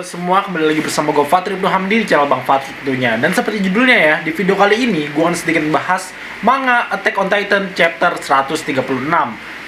semua, kembali lagi bersama gue Fatri Ibnu Hamdi di channel Bang Fatri tentunya. Dan seperti judulnya ya, di video kali ini gue akan sedikit membahas manga Attack on Titan chapter 136.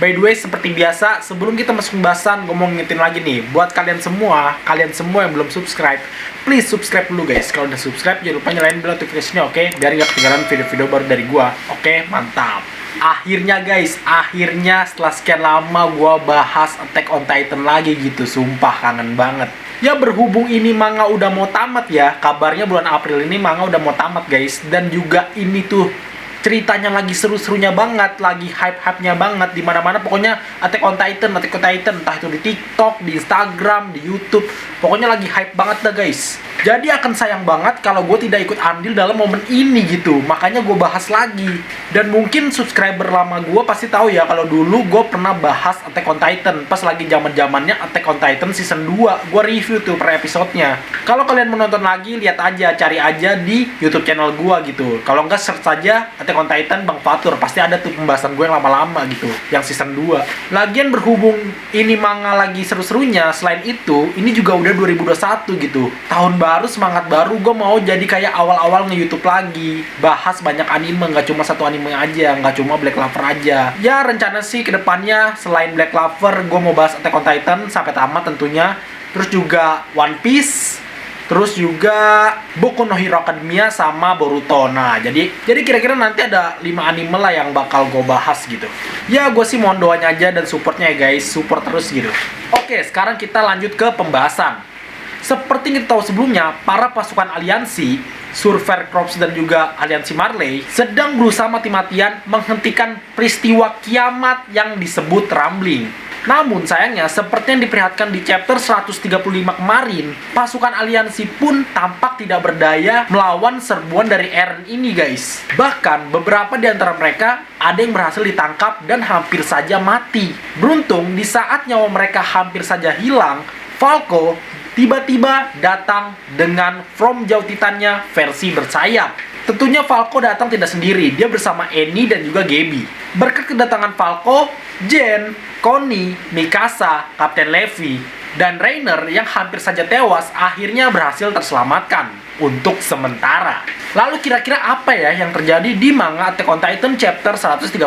By the way, seperti biasa, sebelum kita masuk pembahasan, gue mau ngingetin lagi nih, buat kalian semua yang belum subscribe, please subscribe dulu guys. Kalau udah subscribe, jangan lupa nyalain bell notification-nya, oke? Biar nggak ketinggalan video-video baru dari gue. Oke, mantap. Akhirnya guys, setelah sekian lama gue bahas Attack on Titan lagi gitu. Sumpah kangen banget. Ya berhubung ini manga udah mau tamat ya, kabarnya bulan April ini manga udah mau tamat guys. Dan juga ini tuh ceritanya lagi seru-serunya banget, lagi hype-hype-nya banget di mana-mana. Pokoknya Attack on Titan, entah itu di TikTok, di Instagram, di YouTube. Pokoknya lagi hype banget dah guys. Jadi akan sayang banget kalau gue tidak ikut andil dalam momen ini gitu. Makanya gue bahas lagi. Dan mungkin subscriber lama gue pasti tahu ya kalau dulu gue pernah bahas Attack on Titan pas lagi zaman-zamannya Attack on Titan season 2. Gue review tuh per episodenya. Kalau kalian mau nonton lagi, lihat aja, cari aja di YouTube channel gue gitu. Kalau enggak search saja Attack on Titan Bang Fatur, pasti ada tuh pembahasan gue yang lama-lama gitu, yang season 2. Lagian berhubung ini manga lagi seru-serunya, selain itu, ini juga udah 2021 gitu. Tahun baru, semangat baru, gue mau jadi kayak awal-awal nge-YouTube lagi. Bahas banyak anime, nggak cuma satu anime aja, nggak cuma Black Clover aja. Ya rencana sih kedepannya, selain Black Clover, gue mau bahas Attack on Titan sampai tamat tentunya. Terus juga One Piece, terus juga Boku no Hero Academia sama Boruto. Nah, jadi kira-kira nanti ada 5 anime lah yang bakal gue bahas gitu. Ya, gue sih mohon doanya aja dan supportnya ya guys. Support terus gitu. Oke, sekarang kita lanjut ke pembahasan. Seperti yang kita tahu sebelumnya, para pasukan aliansi, Surfer Corps dan juga aliansi Marley, sedang berusaha mati-matian menghentikan peristiwa kiamat yang disebut Rumbling. Namun sayangnya, seperti yang diperlihatkan di chapter 135 kemarin, pasukan aliansi pun tampak tidak berdaya melawan serbuan dari Eren ini guys. Bahkan beberapa di antara mereka ada yang berhasil ditangkap dan hampir saja mati. Beruntung di saat nyawa mereka hampir saja hilang, Falco tiba-tiba datang dengan From Jauh Titannya versi bersayap. Tentunya Falco datang tidak sendiri, dia bersama Eni dan juga Gaby. Berkat kedatangan Falco, Jen, Connie, Mikasa, Kapten Levi, dan Reiner yang hampir saja tewas akhirnya berhasil terselamatkan untuk sementara. Lalu kira-kira apa ya yang terjadi di manga Attack on Titan chapter 136?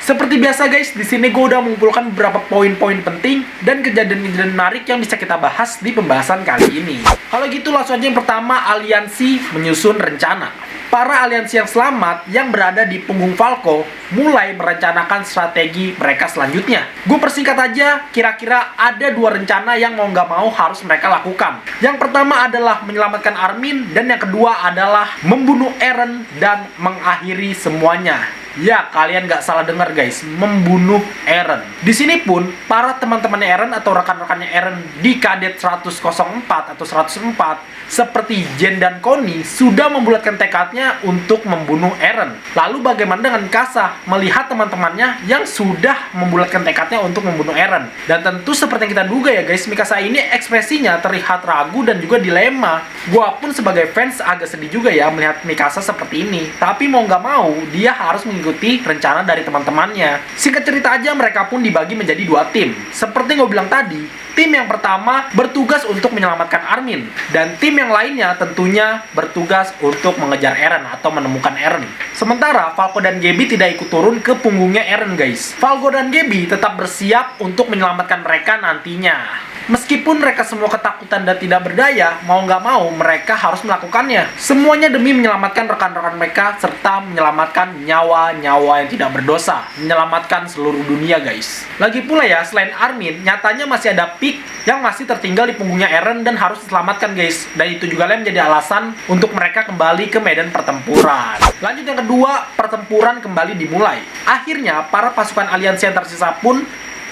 Seperti biasa guys, di sini gue udah mengumpulkan beberapa poin-poin penting dan kejadian-kejadian menarik yang bisa kita bahas di pembahasan kali ini. Kalau gitu langsung aja yang pertama, aliansi menyusun rencana. Para aliansi yang selamat yang berada di punggung Falco mulai merencanakan strategi mereka selanjutnya. Gue persingkat aja, kira-kira ada 2 rencana yang mau nggak mau harus mereka lakukan. Yang pertama adalah menyelamatkan Armin, dan yang kedua adalah membunuh Eren dan mengakhiri semuanya. Ya, kalian nggak salah dengar guys, membunuh Eren. Di sini pun, para teman-temannya Eren atau rekan-rekannya Eren di Kadet 104 atau 104, seperti Jen dan Connie, sudah membulatkan tekadnya untuk membunuh Eren. Lalu bagaimana dengan Mikasa melihat teman-temannya yang sudah membulatkan tekadnya untuk membunuh Eren? Dan tentu seperti yang kita duga ya guys, Mikasa ini ekspresinya terlihat ragu dan juga dilema. Gua pun sebagai fans agak sedih juga ya melihat Mikasa seperti ini. Tapi mau nggak mau, dia harus mengikuti rencana dari teman-temannya. Singkat cerita aja, mereka pun dibagi menjadi 2 tim. Seperti yang gue bilang tadi, tim yang pertama bertugas untuk menyelamatkan Armin, dan tim yang lainnya tentunya bertugas untuk mengejar Eren atau menemukan Eren. Sementara Falco dan Gaby tidak ikut turun ke punggungnya Eren guys. Falco dan Gaby tetap bersiap untuk menyelamatkan mereka nantinya. Meskipun mereka semua ketakutan dan tidak berdaya, mau nggak mau mereka harus melakukannya. Semuanya demi menyelamatkan rekan-rekan mereka serta menyelamatkan nyawa-nyawa yang tidak berdosa, menyelamatkan seluruh dunia guys. Lagi pula ya, selain Armin, nyatanya masih ada Pieck yang masih tertinggal di punggungnya Eren dan harus diselamatkan guys. Dan itu juga yang menjadi alasan untuk mereka kembali ke medan pertempuran. Lanjut yang kedua, pertempuran kembali dimulai. Akhirnya para pasukan aliansi yang tersisa pun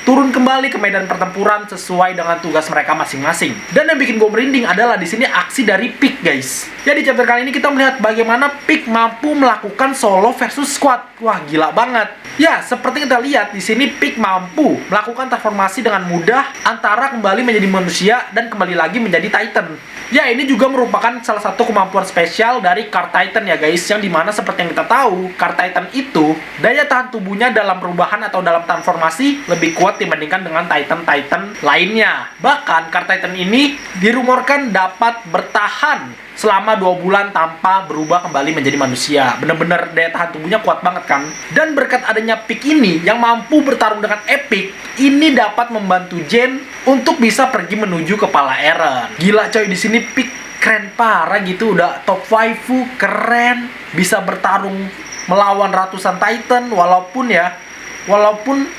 turun kembali ke medan pertempuran sesuai dengan tugas mereka masing-masing. Dan yang bikin gue merinding adalah di sini aksi dari Pieck guys. Ya, di chapter kali ini kita melihat bagaimana Pieck mampu melakukan solo versus squad. Wah, gila banget. Ya, seperti kita lihat di sini Pieck mampu melakukan transformasi dengan mudah antara kembali menjadi manusia dan kembali lagi menjadi Titan. Ya, ini juga merupakan salah satu kemampuan spesial dari Card Titan ya guys, yang dimana seperti yang kita tahu, Card Titan itu daya tahan tubuhnya dalam perubahan atau dalam transformasi lebih kuat kuat dibandingkan dengan Titan-Titan lainnya. Bahkan Card Titan ini dirumorkan dapat bertahan selama 2 bulan tanpa berubah kembali menjadi manusia. Bener-bener daya tahan tubuhnya kuat banget kan. Dan berkat adanya pick ini yang mampu bertarung dengan Epic, ini dapat membantu Jen untuk bisa pergi menuju kepala Eren. Gila coy, di sini pick keren parah gitu, udah top waifu, keren, bisa bertarung melawan ratusan Titan walaupun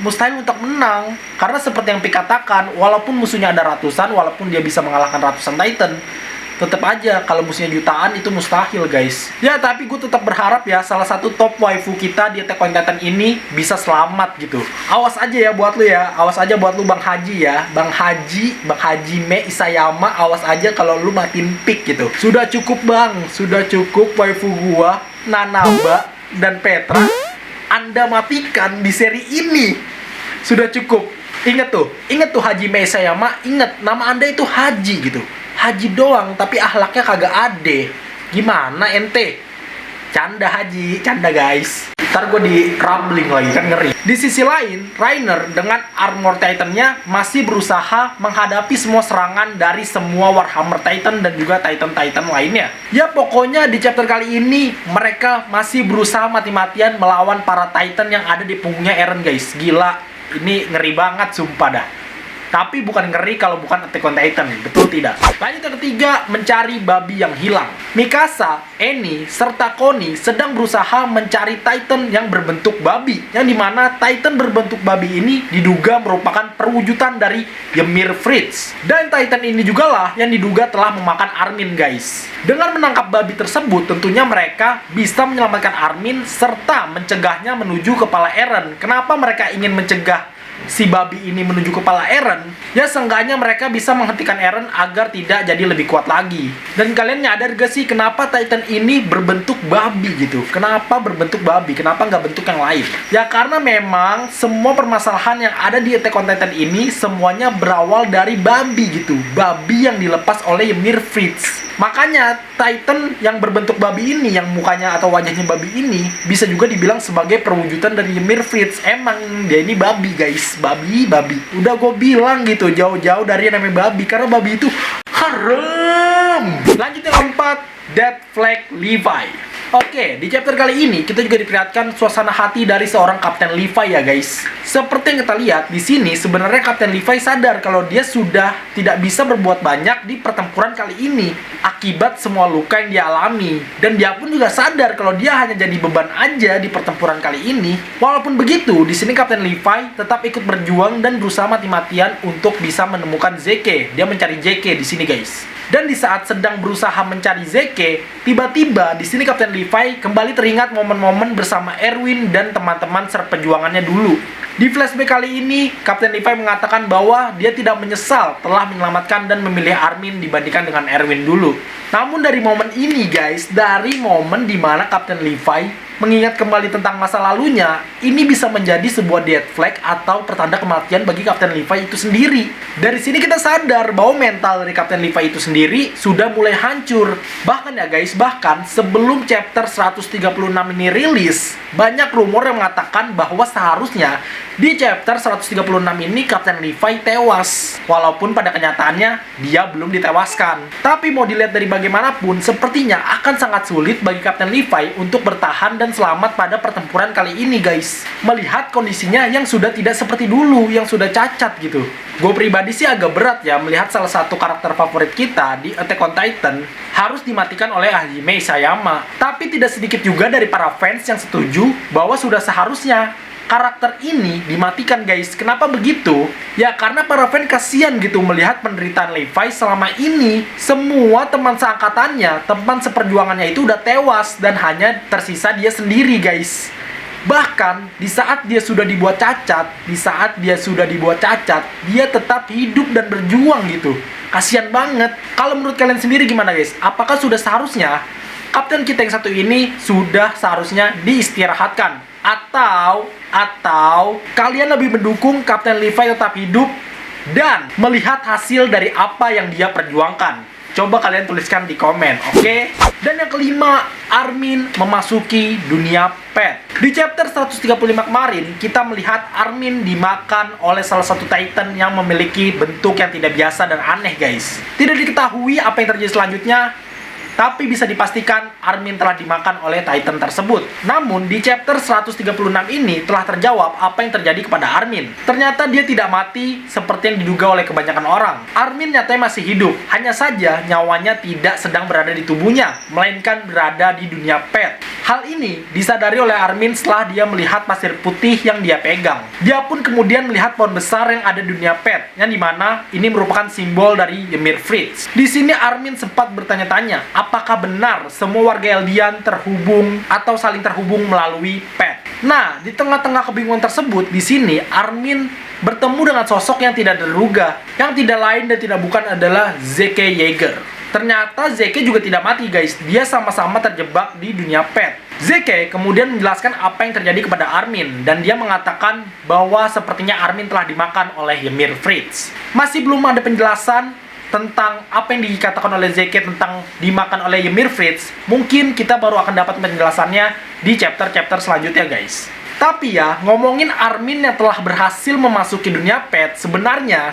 mustahil untuk menang. Karena seperti yang Pick katakan, walaupun musuhnya ada ratusan, walaupun dia bisa mengalahkan ratusan Titan, tetap aja kalau musuhnya jutaan itu mustahil guys. Ya tapi gue tetap berharap ya salah satu top waifu kita di Attack on Titan ini bisa selamat gitu. Awas aja ya buat lu ya, awas aja buat lu Bang Haji ya, Bang Hajime Isayama, awas aja kalau lu matiin pick gitu. Sudah cukup bang, sudah cukup waifu gua, Nanaba dan Petra Anda matikan di seri ini. Sudah cukup. Ingat tuh Hajime Isayama, ingat nama Anda itu Haji gitu. Haji doang, tapi akhlaknya kagak ade. Gimana ente? Canda Haji, canda guys. Ntar gue di rambling lagi, kan ngeri. Di sisi lain, Reiner dengan armor Titannya masih berusaha menghadapi semua serangan dari semua Warhammer Titan dan juga Titan-Titan lainnya. Ya pokoknya di chapter kali ini, mereka masih berusaha mati-matian melawan para Titan yang ada di punggungnya Eren guys. Gila, ini ngeri banget sumpah dah. Tapi bukan ngeri kalau bukan Attack on Titan, betul tidak? Lanjut yang ketiga, mencari babi yang hilang. Mikasa, Eni, serta Connie sedang berusaha mencari Titan yang berbentuk babi, yang dimana Titan berbentuk babi ini diduga merupakan perwujudan dari Ymir Fritz. Dan Titan ini juga lah yang diduga telah memakan Armin guys. Dengan menangkap babi tersebut, tentunya mereka bisa menyelamatkan Armin serta mencegahnya menuju kepala Eren. Kenapa mereka ingin mencegah si babi ini menuju kepala Eren? Ya seenggaknya mereka bisa menghentikan Eren agar tidak jadi lebih kuat lagi. Dan kalian nyadar gak sih kenapa Titan ini berbentuk babi gitu? Kenapa berbentuk babi? Kenapa nggak bentuk yang lain? Ya karena memang semua permasalahan yang ada di Attack on Titan ini semuanya berawal dari babi gitu. Babi yang dilepas oleh Ymir Fritz. Makanya Titan yang berbentuk babi ini, yang mukanya atau wajahnya babi ini, bisa juga dibilang sebagai perwujudan dari Ymir Fritz. Emang dia ini babi guys, babi. Udah gue bilang gitu, jauh-jauh dari yang namanya babi, karena babi itu haram. Lanjut yang keempat, Death Flag Levi. Oke, di chapter kali ini kita juga diperlihatkan suasana hati dari seorang Kapten Levi ya guys. Seperti yang kita lihat di sini, sebenarnya Kapten Levi sadar kalau dia sudah tidak bisa berbuat banyak di pertempuran kali ini akibat semua luka yang dia alami. Dan dia pun juga sadar kalau dia hanya jadi beban aja di pertempuran kali ini. Walaupun begitu, di sini Kapten Levi tetap ikut berjuang dan berusaha mati-matian untuk bisa menemukan Zeke. Dia mencari Zeke di sini guys. Dan di saat sedang berusaha mencari Zeke, tiba-tiba di sini Kapten Levi kembali teringat momen-momen bersama Erwin dan teman-teman seperjuangannya dulu. Di flashback kali ini, Kapten Levi mengatakan bahwa dia tidak menyesal telah menyelamatkan dan memilih Armin dibandingkan dengan Erwin dulu. Namun dari momen ini guys, dari momen dimana Kapten Levi mengingat kembali tentang masa lalunya, ini bisa menjadi sebuah death flag atau pertanda kematian bagi Kapten Levi itu sendiri. Dari sini kita sadar bahwa mental dari Kapten Levi itu sendiri sudah mulai hancur. Bahkan ya guys, sebelum chapter 136 ini rilis, banyak rumor yang mengatakan bahwa seharusnya di chapter 136 ini Kapten Levi tewas. Walaupun pada kenyataannya dia belum ditewaskan. Tapi mau dilihat dari bagaimanapun, sepertinya akan sangat sulit bagi Kapten Levi untuk bertahan dan selamat pada pertempuran kali ini guys. Melihat kondisinya yang sudah tidak seperti dulu, yang sudah cacat gitu. Gue pribadi sih agak berat ya melihat salah satu karakter favorit kita di Attack on Titan harus dimatikan oleh Hajime Isayama. Tapi tidak sedikit juga dari para fans yang setuju bahwa sudah seharusnya karakter ini dimatikan guys. Kenapa begitu? Ya karena para fans kasihan gitu melihat penderitaan Levi selama ini. Semua teman seangkatannya, teman seperjuangannya itu udah tewas dan hanya tersisa dia sendiri guys. Bahkan di saat dia sudah dibuat cacat, dia tetap hidup dan berjuang gitu. Kasihan banget. Kalau menurut kalian sendiri gimana guys? Apakah sudah seharusnya kapten kita yang satu ini sudah seharusnya diistirahatkan? Atau kalian lebih mendukung Kapten Levi tetap hidup dan melihat hasil dari apa yang dia perjuangkan? Coba kalian tuliskan di komen, oke? Dan yang kelima, Armin memasuki dunia pet. Di chapter 135 kemarin, kita melihat Armin dimakan oleh salah satu Titan yang memiliki bentuk yang tidak biasa dan aneh, guys. Tidak diketahui apa yang terjadi selanjutnya, tapi bisa dipastikan Armin telah dimakan oleh Titan tersebut. Namun, di chapter 136 ini telah terjawab apa yang terjadi kepada Armin. Ternyata dia tidak mati seperti yang diduga oleh kebanyakan orang. Armin nyatanya masih hidup, hanya saja nyawanya tidak sedang berada di tubuhnya, melainkan berada di dunia pet. Hal ini disadari oleh Armin setelah dia melihat pasir putih yang dia pegang. Dia pun kemudian melihat pohon besar yang ada di dunia pet, yang dimana ini merupakan simbol dari Ymir Fritz. Di sini Armin sempat bertanya-tanya, apakah benar semua warga Eldian terhubung atau saling terhubung melalui pet? Nah, di tengah-tengah kebingungan tersebut, di sini Armin bertemu dengan sosok yang tidak terduga, yang tidak lain dan tidak bukan adalah Zeke Yeager. Ternyata Zeke juga tidak mati, guys. Dia sama-sama terjebak di dunia pet. Zeke kemudian menjelaskan apa yang terjadi kepada Armin, dan dia mengatakan bahwa sepertinya Armin telah dimakan oleh Ymir Fritz. Masih belum ada penjelasan tentang apa yang dikatakan oleh Zeke tentang dimakan oleh Ymir Fritz. Mungkin kita baru akan dapat penjelasannya di chapter-chapter selanjutnya, guys. Tapi ya, ngomongin Armin yang telah berhasil memasuki dunia pet, sebenarnya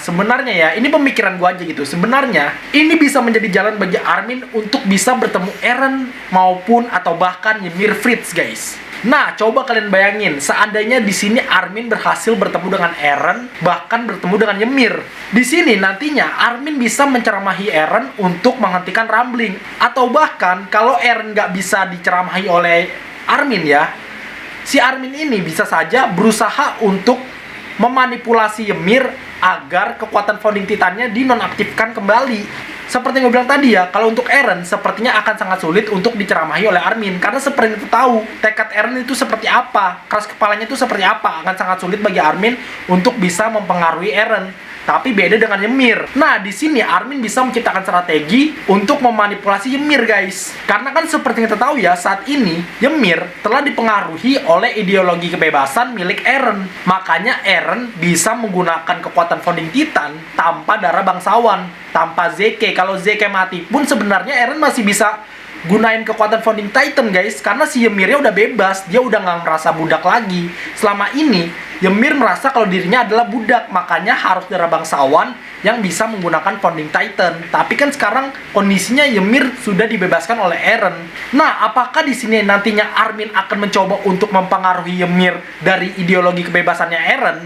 ya, ini pemikiran gua aja gitu. Sebenarnya, ini bisa menjadi jalan bagi Armin untuk bisa bertemu Eren maupun atau bahkan Ymir Fritz, guys. Nah, coba kalian bayangin, seandainya di sini Armin berhasil bertemu dengan Eren, bahkan bertemu dengan Ymir. Di sini nantinya Armin bisa menceramahi Eren untuk menghentikan Rumbling. Atau bahkan, kalau Eren nggak bisa diceramahi oleh Armin ya, si Armin ini bisa saja berusaha untuk memanipulasi Ymir agar kekuatan founding titannya dinonaktifkan kembali. Seperti yang gue bilang tadi ya, kalau untuk Eren sepertinya akan sangat sulit untuk diceramahi oleh Armin. Karena seperti itu tahu, tekad Eren itu seperti apa, keras kepalanya itu seperti apa. Akan sangat sulit bagi Armin untuk bisa mempengaruhi Eren. Tapi beda dengan Ymir. Nah, di sini Armin bisa menciptakan strategi untuk memanipulasi Ymir, guys. Karena kan seperti yang kita tahu ya, saat ini Ymir telah dipengaruhi oleh ideologi kebebasan milik Eren. Makanya Eren bisa menggunakan kekuatan founding titan tanpa darah bangsawan, tanpa Zeke. Kalau Zeke mati pun sebenarnya Eren masih bisa gunain kekuatan founding titan, guys. Karena si Ymirnya udah bebas, dia udah nggak merasa budak lagi. Selama ini Ymir merasa kalau dirinya adalah budak, makanya harus darah bangsawan yang bisa menggunakan founding titan. Tapi kan sekarang kondisinya Ymir sudah dibebaskan oleh Eren. Nah, apakah di sini nantinya Armin akan mencoba untuk mempengaruhi Ymir dari ideologi kebebasannya Eren?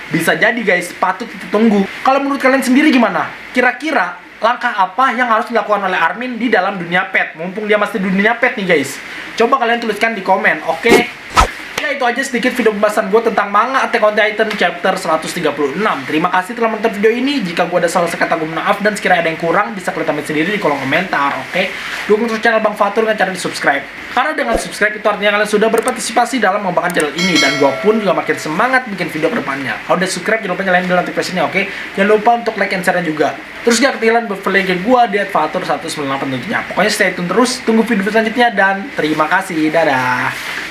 Bisa jadi, guys, patut kita tunggu. Kalau menurut kalian sendiri gimana? Kira-kira langkah apa yang harus dilakukan oleh Armin di dalam dunia pet? Mumpung dia masih di dunia pet nih, guys. Coba kalian tuliskan di komen, oke? Ya, itu aja sedikit video pembahasan gue tentang manga Attack on Titan chapter 136. Terima kasih telah menonton video ini. Jika gue ada salah sekata, gue maaf, dan sekiranya ada yang kurang bisa kalian tambahin sendiri di kolom komentar, oke? Dukung terus channel Bang Fatur dengan cara di subscribe. Karena dengan subscribe itu artinya kalian sudah berpartisipasi dalam mengembangkan channel ini, dan gue pun juga makin semangat bikin video ke depannya. Kalau udah subscribe, jangan lupa nyalain bel notifikasinya, oke? Jangan lupa untuk like and share juga. Terus jangan ketinggalan berfollow gue di @fatur198 tentunya. Pokoknya stay tune terus, tunggu video selanjutnya, dan terima kasih, dadah.